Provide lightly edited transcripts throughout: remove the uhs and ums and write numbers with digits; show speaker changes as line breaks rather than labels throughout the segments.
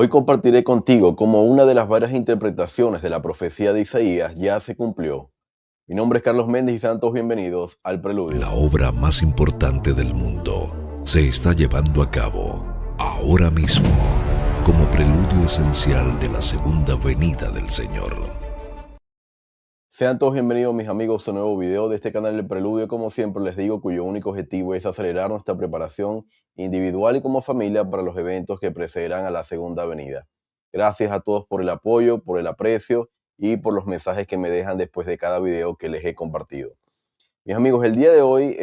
Hoy compartiré contigo cómo una de las varias interpretaciones de la profecía de Isaías ya se cumplió. Mi nombre es Carlos Méndez y sean todos bienvenidos al
La
Preludio.
obra más importante del mundo se está llevando a cabo ahora mismo como preludio esencial de la segunda venida del Señor.
Sean todos bienvenidos mis amigos a un nuevo video de este canal El Preludio, como siempre les digo, cuyo único objetivo es acelerar nuestra preparación individual y como familia para los eventos que precederán a la segunda venida. Gracias a todos por el apoyo, por el aprecio y por los mensajes que me dejan después de cada video que les he compartido. Mis amigos, el día de hoy,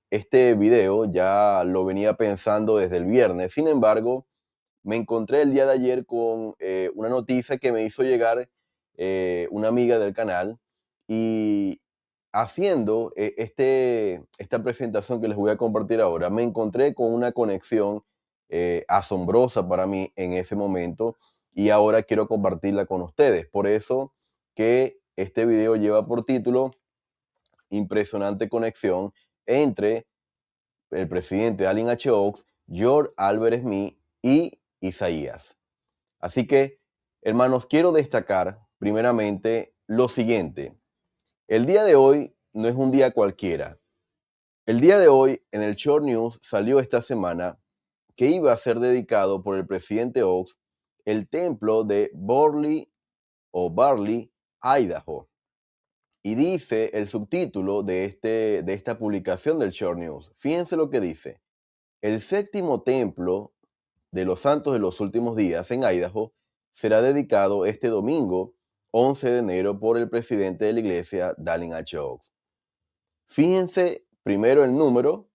este video ya lo venía pensando desde el viernes. Sin embargo, me encontré el día de ayer con una noticia que me hizo llegar una amiga del canal y haciendo esta presentación que les voy a compartir ahora, me encontré con una conexión asombrosa para mí en ese momento y ahora quiero compartirla con ustedes. Por eso que este video lleva por título Impresionante conexión entre el presidente Allen H. Oaks, George Albert Smith y Isaías. Así que, hermanos, quiero destacar primeramente lo siguiente. El día de hoy no es un día cualquiera. El día de hoy en el Short News salió esta semana que iba a ser dedicado por el presidente Oaks el templo de Barley, Idaho. Y dice el subtítulo de esta publicación del Short News. Fíjense lo que dice. El séptimo templo de los santos de los últimos días en Idaho será dedicado este domingo 11 de enero por el presidente de la iglesia, Dallin H. Oaks. Fíjense primero el número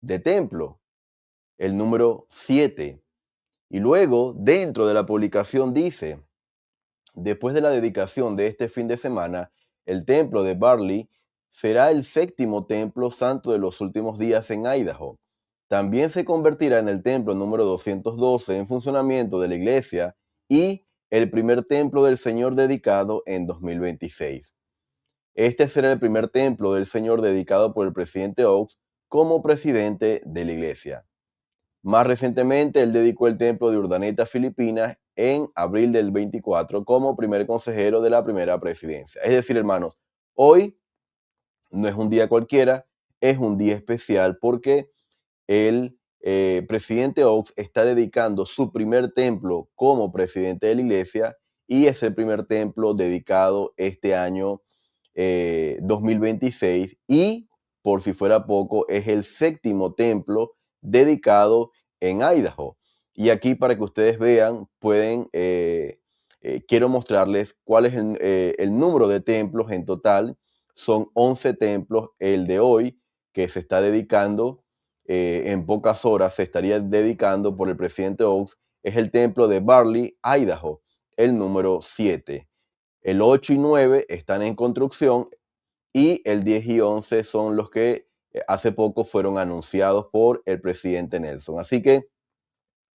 de templo, el número 7. Y luego dentro de la publicación dice, después de la dedicación de este fin de semana, el templo de Barley será el séptimo templo santo de los últimos días en Idaho. También se convertirá en el templo número 212 en funcionamiento de la iglesia y el primer templo del Señor dedicado en 2026. Este será el primer templo del Señor dedicado por el presidente Oaks como presidente de la iglesia. Más recientemente, él dedicó el templo de Urdaneta, Filipinas, en abril del 24 como primer consejero de la primera presidencia. Es decir, hermanos, hoy no es un día cualquiera, es un día especial porque el presidente Oaks está dedicando su primer templo como presidente de la iglesia y es el primer templo dedicado este año 2026 y, por si fuera poco, es el séptimo templo dedicado en Idaho. Y aquí para que ustedes vean, quiero mostrarles cuál es el número de templos en total. Son 11 templos el de hoy que se está dedicando en pocas horas, se estaría dedicando por el presidente Oaks, es el templo de Barley, Idaho, el número 7. El 8 y 9 están en construcción y el 10 y 11 son los que hace poco fueron anunciados por el presidente Nelson. Así que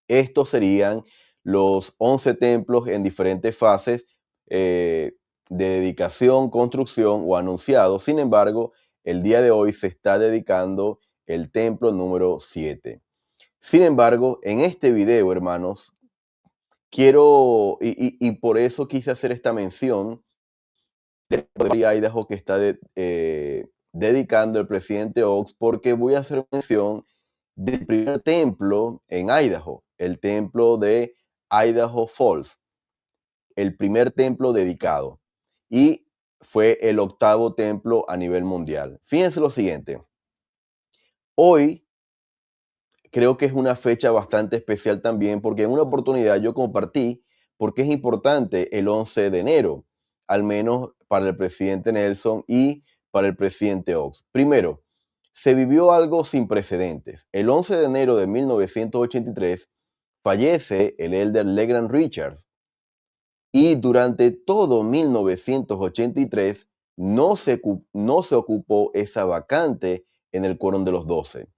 estos serían los 11 templos en diferentes fases de dedicación, construcción o anunciados. Sin embargo, el día de hoy se está dedicando el templo número 7. Sin embargo, en este video, hermanos, y por eso quise hacer esta mención de Idaho que está dedicando el presidente Oaks, porque voy a hacer mención del primer templo en Idaho, el templo de Idaho Falls, el primer templo dedicado. Y fue el octavo templo a nivel mundial. Fíjense lo siguiente. Hoy creo que es una fecha bastante especial también porque en una oportunidad yo compartí por qué es importante el 11 de enero, al menos para el presidente Nelson y para el presidente Oaks. Primero, se vivió algo sin precedentes. El 11 de enero de 1983 fallece el elder Legrand Richards y durante todo 1983 no se ocupó esa vacante en el quórum de los 12.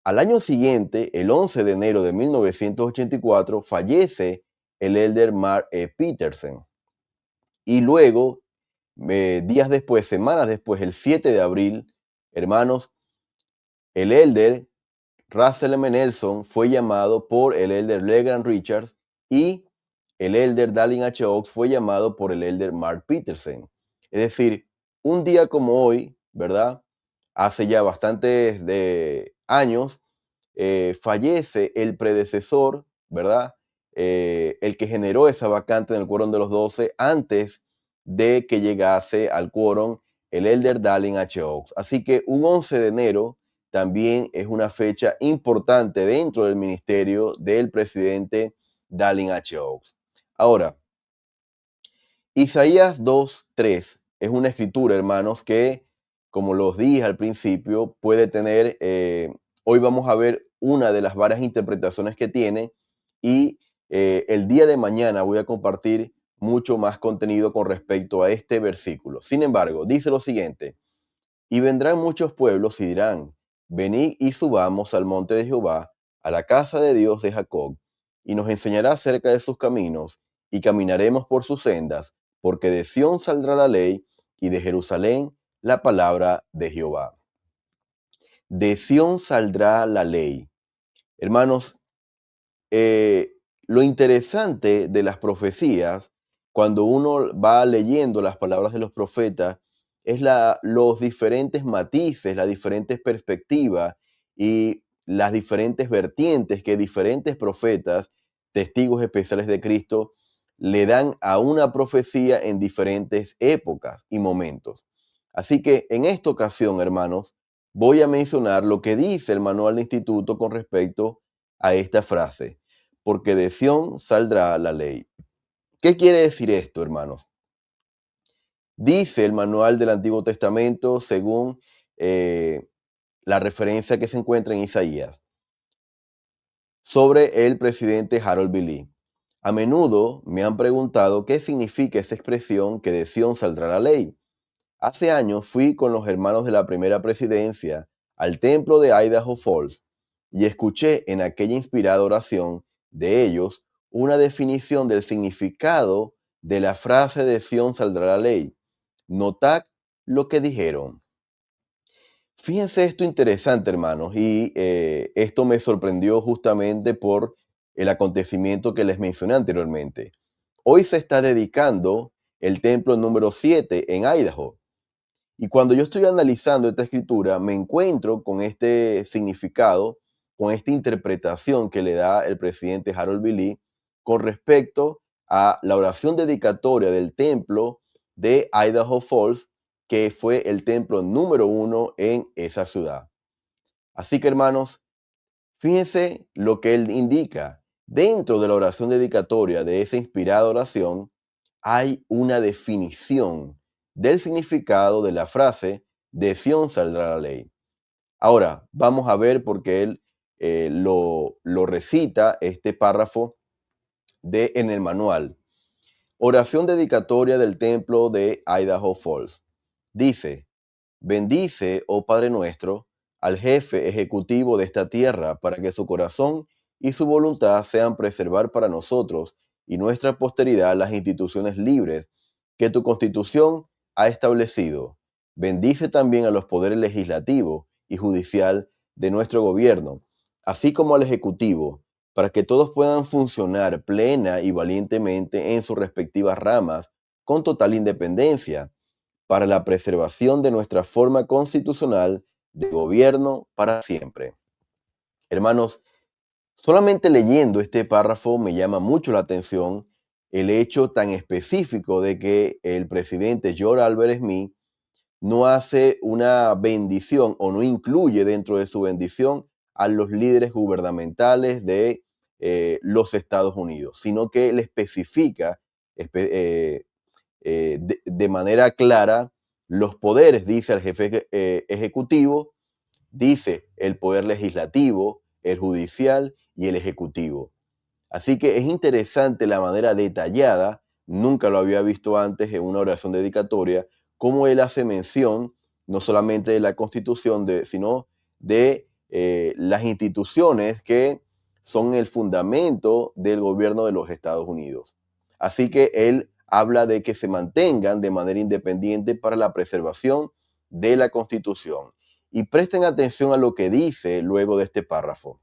Al año siguiente, el 11 de enero de 1984, fallece el elder Mark Peterson. Y luego, días después, semanas después, el 7 de abril, hermanos, el elder Russell M. Nelson fue llamado por el elder Legrand Richards y el elder Dallin H. Oaks fue llamado por el elder Mark Peterson. Es decir, un día como hoy, ¿verdad? Hace ya bastantes años, fallece el predecesor, ¿verdad? El que generó esa vacante en el quórum de los 12 antes de que llegase al quórum el elder Dallin H. Oaks. Así que un 11 de enero también es una fecha importante dentro del ministerio del presidente Dallin H. Oaks. Ahora, Isaías 2:3 es una escritura, hermanos, que, como los dije al principio, puede tener, hoy vamos a ver una de las varias interpretaciones que tiene y el día de mañana voy a compartir mucho más contenido con respecto a este versículo. Sin embargo, dice lo siguiente: y vendrán muchos pueblos y dirán, venid y subamos al monte de Jehová, a la casa de Dios de Jacob, y nos enseñará acerca de sus caminos, y caminaremos por sus sendas, porque de Sión saldrá la ley, y de Jerusalén la palabra de Jehová. De Sión saldrá la ley. Hermanos, lo interesante de las profecías, cuando uno va leyendo las palabras de los profetas, es los diferentes matices, las diferentes perspectivas y las diferentes vertientes que diferentes profetas, testigos especiales de Cristo, le dan a una profecía en diferentes épocas y momentos. Así que en esta ocasión, hermanos, voy a mencionar lo que dice el manual de instituto con respecto a esta frase: porque de Sión saldrá la ley. ¿Qué quiere decir esto, hermanos? Dice el manual del Antiguo Testamento, según la referencia que se encuentra en Isaías, sobre el presidente Harold B. Lee. A menudo me han preguntado qué significa esa expresión que de Sión saldrá la ley. Hace años fui con los hermanos de la primera presidencia al templo de Idaho Falls y escuché en aquella inspirada oración de ellos una definición del significado de la frase de Sión saldrá la ley. Notad lo que dijeron. Fíjense esto interesante, hermanos, y esto me sorprendió justamente por el acontecimiento que les mencioné anteriormente. Hoy se está dedicando el templo número 7 en Idaho. Y cuando yo estoy analizando esta escritura, me encuentro con este significado, con esta interpretación que le da el presidente Harold B. Lee con respecto a la oración dedicatoria del templo de Idaho Falls, que fue el templo número 1 en esa ciudad. Así que, hermanos, fíjense lo que él indica. Dentro de la oración dedicatoria de esa inspirada oración, hay una definición del significado de la frase de Sión saldrá la ley. Ahora, vamos a ver por qué él lo recita este párrafo en el manual. Oración dedicatoria del templo de Idaho Falls. Dice: bendice, oh Padre nuestro, al jefe ejecutivo de esta tierra, para que su corazón y su voluntad sean preservar para nosotros y nuestra posteridad las instituciones libres que tu constitución ha establecido. Bendice también a los poderes legislativo y judicial de nuestro gobierno, así como al ejecutivo, para que todos puedan funcionar plena y valientemente en sus respectivas ramas con total independencia, para la preservación de nuestra forma constitucional de gobierno para siempre. Hermanos, solamente leyendo este párrafo me llama mucho la atención el hecho tan específico de que el presidente George Albert Smith no hace una bendición o no incluye dentro de su bendición a los líderes gubernamentales de los Estados Unidos, sino que le especifica de manera clara los poderes, dice el jefe ejecutivo, dice el poder legislativo, el judicial y el ejecutivo. Así que es interesante la manera detallada, nunca lo había visto antes en una oración dedicatoria, cómo él hace mención no solamente de la Constitución, sino de las instituciones que son el fundamento del gobierno de los Estados Unidos. Así que él habla de que se mantengan de manera independiente para la preservación de la Constitución. Y presten atención a lo que dice luego de este párrafo.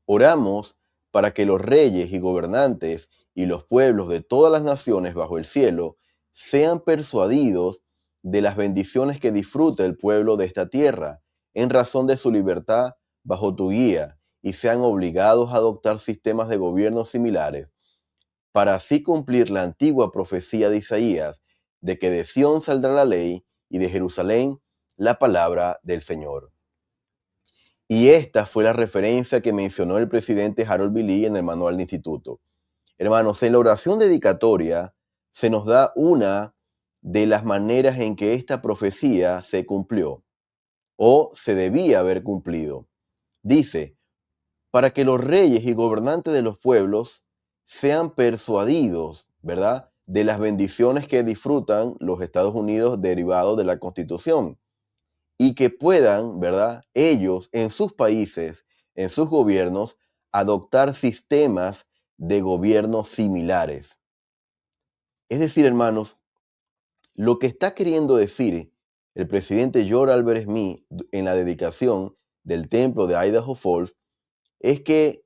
Oramos para que los reyes y gobernantes y los pueblos de todas las naciones bajo el cielo sean persuadidos de las bendiciones que disfruta el pueblo de esta tierra, en razón de su libertad bajo tu guía, y sean obligados a adoptar sistemas de gobierno similares, para así cumplir la antigua profecía de Isaías, de que de Sión saldrá la ley y de Jerusalén la palabra del Señor. Y esta fue la referencia que mencionó el presidente Harold B. Lee en el manual de instituto. Hermanos, en la oración dedicatoria se nos da una de las maneras en que esta profecía se cumplió o se debía haber cumplido. Dice, para que los reyes y gobernantes de los pueblos sean persuadidos, ¿verdad?, de las bendiciones que disfrutan los Estados Unidos derivados de la Constitución, y que puedan, ¿verdad?, ellos en sus países, en sus gobiernos, adoptar sistemas de gobierno similares. Es decir, hermanos, lo que está queriendo decir el presidente George Albert Smith en la dedicación del templo de Idaho Falls es que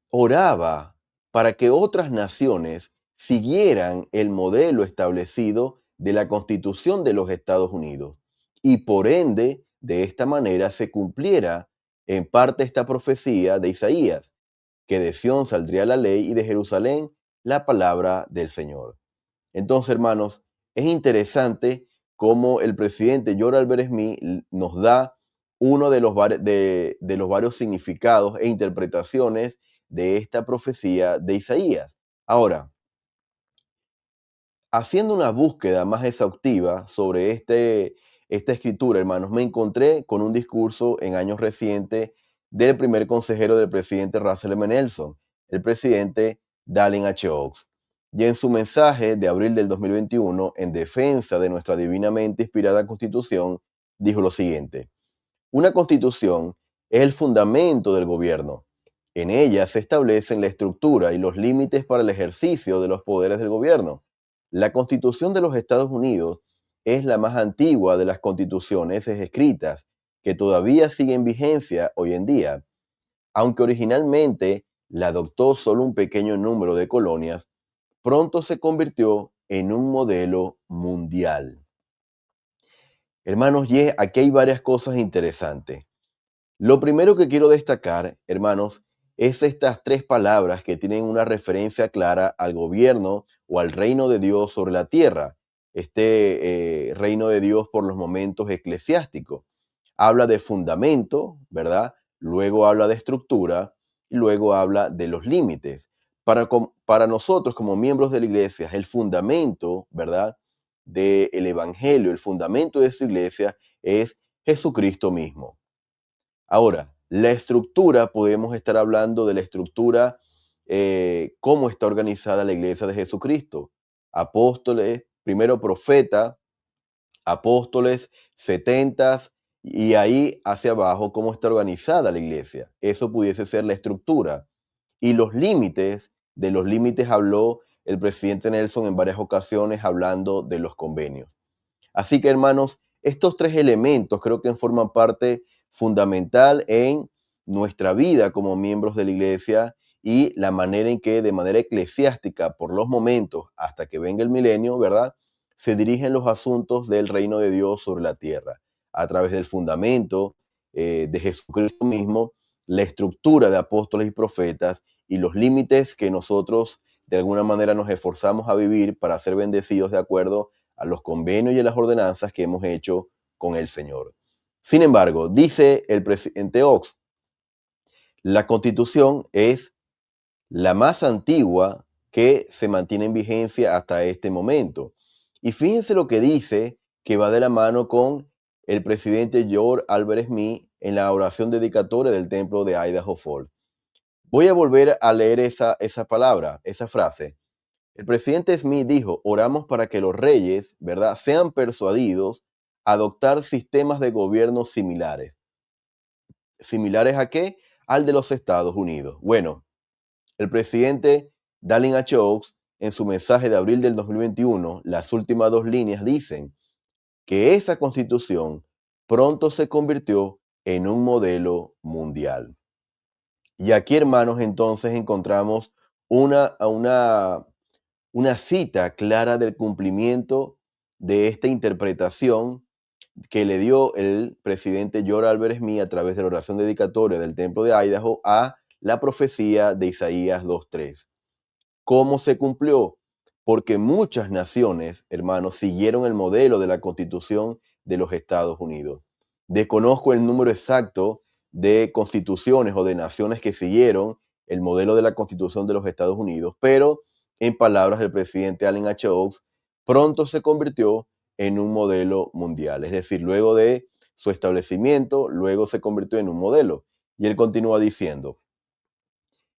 oraba para que otras naciones siguieran el modelo establecido de la Constitución de los Estados Unidos, y por ende, de esta manera se cumpliera en parte esta profecía de Isaías, que de Sión saldría la ley y de Jerusalén la palabra del Señor. Entonces, hermanos, es interesante cómo el presidente George Albert Smith nos da uno de los varios significados e interpretaciones de esta profecía de Isaías. Ahora, haciendo una búsqueda más exhaustiva sobre esta escritura, hermanos, me encontré con un discurso en años recientes del primer consejero del presidente Russell M. Nelson, el presidente Dallin H. Oaks. Y en su mensaje de abril del 2021, en defensa de nuestra divinamente inspirada Constitución, dijo lo siguiente: una constitución es el fundamento del gobierno. En ella se establecen la estructura y los límites para el ejercicio de los poderes del gobierno. La Constitución de los Estados Unidos es la más antigua de las constituciones escritas que todavía sigue en vigencia hoy en día. Aunque originalmente la adoptó solo un pequeño número de colonias, pronto se convirtió en un modelo mundial. Hermanos, y aquí hay varias cosas interesantes. Lo primero que quiero destacar, hermanos, es estas tres palabras que tienen una referencia clara al gobierno o al reino de Dios sobre la tierra. Este reino de Dios por los momentos eclesiásticos. Habla de fundamento, ¿verdad? Luego habla de estructura y luego habla de los límites. Para nosotros como miembros de la iglesia, el fundamento, ¿verdad?, del evangelio, el fundamento de su iglesia es Jesucristo mismo. Ahora, la estructura, podemos estar hablando de la estructura, cómo está organizada la iglesia de Jesucristo. Apóstoles, primero profeta, apóstoles, setentas, y ahí hacia abajo, cómo está organizada la iglesia. Eso pudiese ser la estructura. Y los límites, de los límites habló el presidente Nelson en varias ocasiones, hablando de los convenios. Así que, hermanos, estos tres elementos creo que forman parte fundamental en nuestra vida como miembros de la iglesia, y la manera en que de manera eclesiástica, por los momentos hasta que venga el milenio, ¿verdad?, se dirigen los asuntos del reino de Dios sobre la tierra, a través del fundamento de Jesucristo mismo, la estructura de apóstoles y profetas, y los límites que nosotros de alguna manera nos esforzamos a vivir para ser bendecidos de acuerdo a los convenios y a las ordenanzas que hemos hecho con el Señor. Sin embargo, dice el presidente Oaks, la Constitución es la más antigua que se mantiene en vigencia hasta este momento. Y fíjense lo que dice, que va de la mano con el presidente George Albert Smith en la oración dedicatoria del templo de Idaho Falls. Voy a volver a leer esa palabra, esa frase. El presidente Smith dijo: oramos para que los reyes, ¿verdad?, sean persuadidos a adoptar sistemas de gobierno similares. ¿Similares a qué? Al de los Estados Unidos. Bueno, el presidente Dallin H. Oaks, en su mensaje de abril del 2021, las últimas dos líneas dicen que esa constitución pronto se convirtió en un modelo mundial. Y aquí, hermanos, entonces encontramos una, una, una cita clara del cumplimiento de esta interpretación que le dio el presidente George Albert Smith a través de la oración dedicatoria del templo de Idaho a la profecía de Isaías 2:3. ¿Cómo se cumplió? Porque muchas naciones, hermanos, siguieron el modelo de la Constitución de los Estados Unidos. Desconozco el número exacto de constituciones o de naciones que siguieron el modelo de la Constitución de los Estados Unidos, pero en palabras del presidente Allen H. Oaks, pronto se convirtió en un modelo mundial. Es decir, luego de su establecimiento, luego se convirtió en un modelo. Y él continúa diciendo,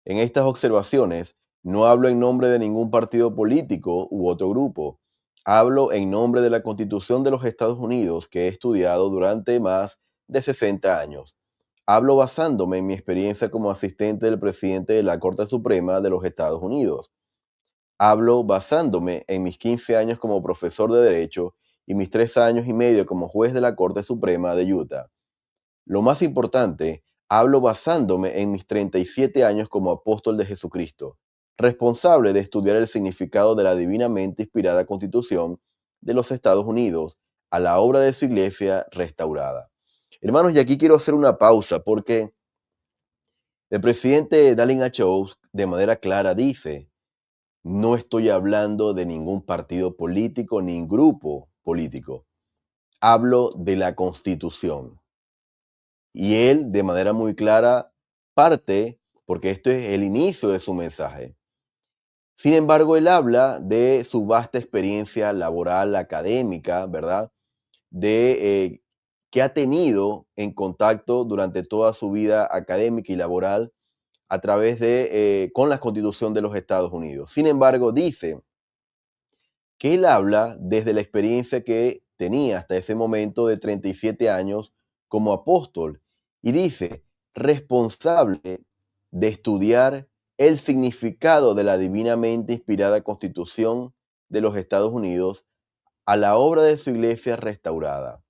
en estas observaciones no hablo en nombre de ningún partido político u otro grupo. Hablo en nombre de la Constitución de los Estados Unidos que he estudiado durante más de 60 años. Hablo basándome en mi experiencia como asistente del presidente de la Corte Suprema de los Estados Unidos. Hablo basándome en mis 15 años como profesor de Derecho y mis 3 años y medio como juez de la Corte Suprema de Utah. Lo más importante, hablo basándome en mis 37 años como apóstol de Jesucristo, responsable de estudiar el significado de la divinamente inspirada Constitución de los Estados Unidos a la obra de su iglesia restaurada. Hermanos, y aquí quiero hacer una pausa porque el presidente Dallin H. Oaks de manera clara dice, no estoy hablando de ningún partido político ni grupo político, hablo de la Constitución. Y él, de manera muy clara, parte, porque esto es el inicio de su mensaje. Sin embargo, él habla de su vasta experiencia laboral, académica, ¿verdad? De que ha tenido en contacto durante toda su vida académica y laboral a través de, con la Constitución de los Estados Unidos. Sin embargo, dice que él habla desde la experiencia que tenía hasta ese momento de 37 años como apóstol y dice, responsable de estudiar el significado de la divinamente inspirada Constitución de los Estados Unidos a la obra de su iglesia restaurada.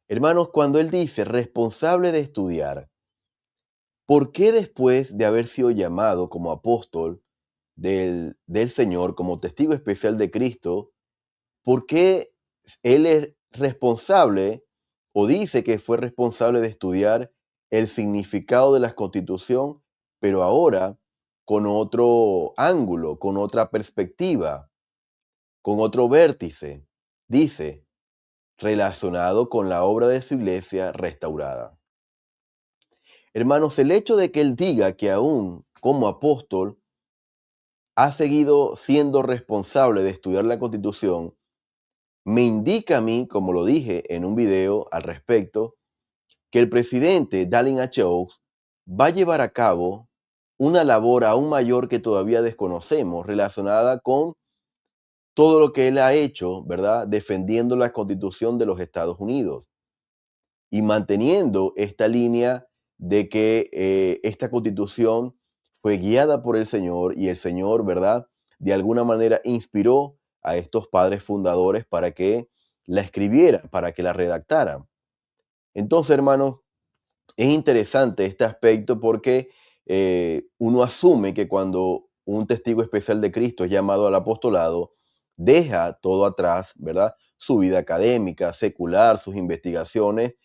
Hermanos, cuando él dice responsable de estudiar, ¿por qué después de haber sido llamado como apóstol del Señor, como testigo especial de Cristo, por qué él es responsable o dice que fue responsable de estudiar el significado de la Constitución, pero ahora con otro ángulo, con otra perspectiva, con otro vértice? Dice, relacionado con la obra de su iglesia restaurada. Hermanos, el hecho de que él diga que aún como apóstol ha seguido siendo responsable de estudiar la Constitución me indica a mí, como lo dije en un video al respecto, que el presidente Dallin H. Oaks va a llevar a cabo una labor aún mayor que todavía desconocemos relacionada con todo lo que él ha hecho, ¿verdad? Defendiendo la Constitución de los Estados Unidos y manteniendo esta línea de que esta Constitución fue guiada por el Señor y el Señor, ¿verdad? De alguna manera inspiró a estos padres fundadores para que la escribieran, para que la redactaran. Entonces, hermanos, es interesante este aspecto porque uno asume que cuando un testigo especial de Cristo es llamado al apostolado, deja todo atrás, ¿verdad? Su vida académica, secular, sus investigaciones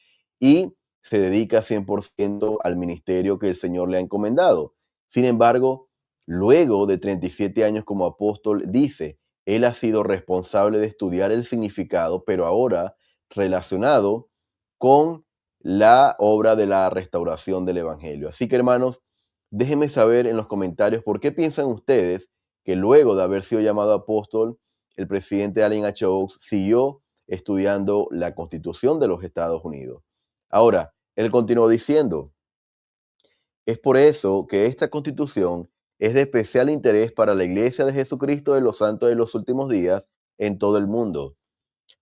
y se dedica 100% al ministerio que el Señor le ha encomendado. Sin embargo, luego de 37 años como apóstol, dice, él ha sido responsable de estudiar el significado, pero ahora relacionado con la obra de la restauración del Evangelio. Así que, hermanos, déjenme saber en los comentarios por qué piensan ustedes que luego de haber sido llamado apóstol, el presidente Allen H. Oaks siguió estudiando la Constitución de los Estados Unidos. Ahora, él continuó diciendo, es por eso que esta Constitución es de especial interés para la Iglesia de Jesucristo de los Santos de los Últimos Días en todo el mundo.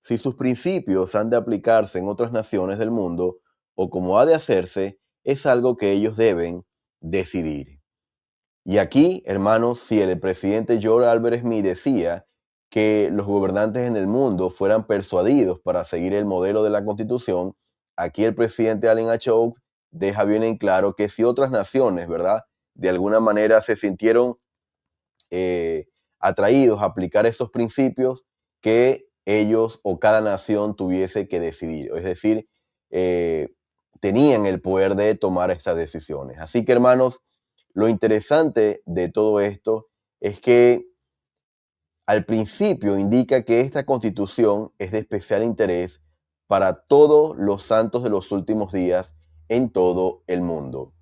Si sus principios han de aplicarse en otras naciones del mundo, o como ha de hacerse, es algo que ellos deben decidir. Y aquí, hermanos, si el presidente George Albert Smith decía que los gobernantes en el mundo fueran persuadidos para seguir el modelo de la Constitución, aquí el presidente Allen H. Oaks deja bien en claro que si otras naciones, ¿verdad?, de alguna manera se sintieron atraídos a aplicar estos principios, que ellos o cada nación tuviese que decidir. Es decir, tenían el poder de tomar estas decisiones. Así que, hermanos, lo interesante de todo esto es que al principio indica que esta constitución es de especial interés para todos los santos de los últimos días en todo el mundo.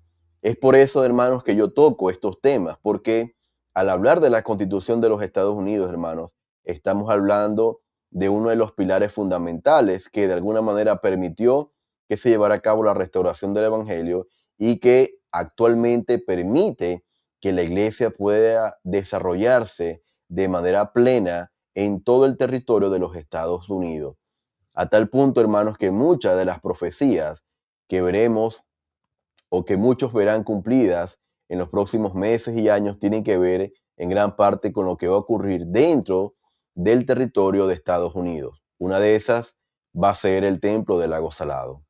Es por eso, hermanos, que yo toco estos temas, porque al hablar de la constitución de los Estados Unidos, hermanos, estamos hablando de uno de los pilares fundamentales que de alguna manera permitió que se llevara a cabo la restauración del evangelio y que actualmente permite que la iglesia pueda desarrollarse de manera plena en todo el territorio de los Estados Unidos. A tal punto, hermanos, que muchas de las profecías que veremos o que muchos verán cumplidas en los próximos meses y años tienen que ver en gran parte con lo que va a ocurrir dentro del territorio de Estados Unidos. Una de esas va a ser el templo del lago Salado.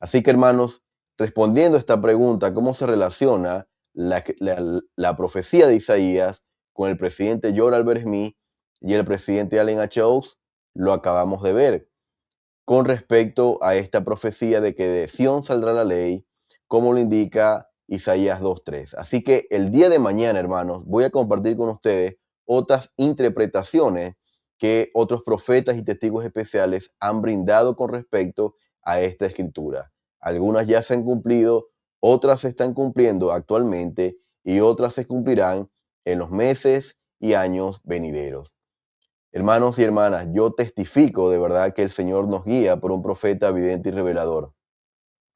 Así que, hermanos, respondiendo a esta pregunta, ¿cómo se relaciona la profecía de Isaías con el presidente George Albert Smith y el presidente Allen H. Oaks? Lo acabamos de ver con respecto a esta profecía de que de Sión saldrá la ley, como lo indica Isaías 2:3. Así que el día de mañana, hermanos, voy a compartir con ustedes otras interpretaciones que otros profetas y testigos especiales han brindado con respecto a esta escritura. Algunas ya se han cumplido, otras se están cumpliendo actualmente y otras se cumplirán en los meses y años venideros. Hermanos y hermanas, yo testifico de verdad que el Señor nos guía por un profeta evidente y revelador.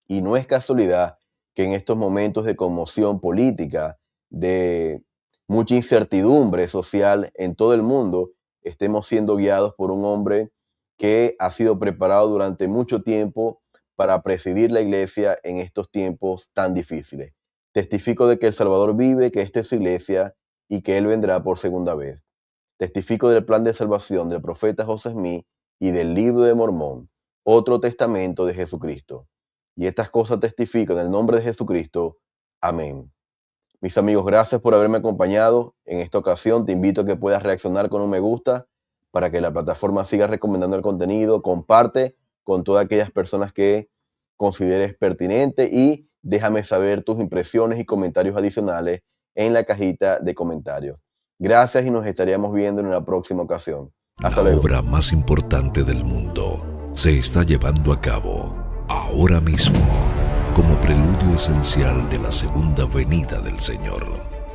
Y no es casualidad que en estos momentos de conmoción política, de mucha incertidumbre social en todo el mundo, estemos siendo guiados por un hombre que ha sido preparado durante mucho tiempo para presidir la iglesia en estos tiempos tan difíciles. Testifico de que el Salvador vive, que esta es su iglesia y que Él vendrá por segunda vez. Testifico del plan de salvación del profeta José Smith y del libro de Mormón, otro testamento de Jesucristo. Y estas cosas testifico en el nombre de Jesucristo. Amén. Mis amigos, gracias por haberme acompañado en esta ocasión. Te invito a que puedas reaccionar con un me gusta para que la plataforma siga recomendando el contenido. Comparte con todas aquellas personas que consideres pertinente y déjame saber tus impresiones y comentarios adicionales en la cajita de comentarios. Gracias y nos estaríamos viendo en una próxima ocasión. Hasta luego.
La obra más importante del mundo se está llevando a cabo ahora mismo como preludio esencial de la segunda venida del Señor.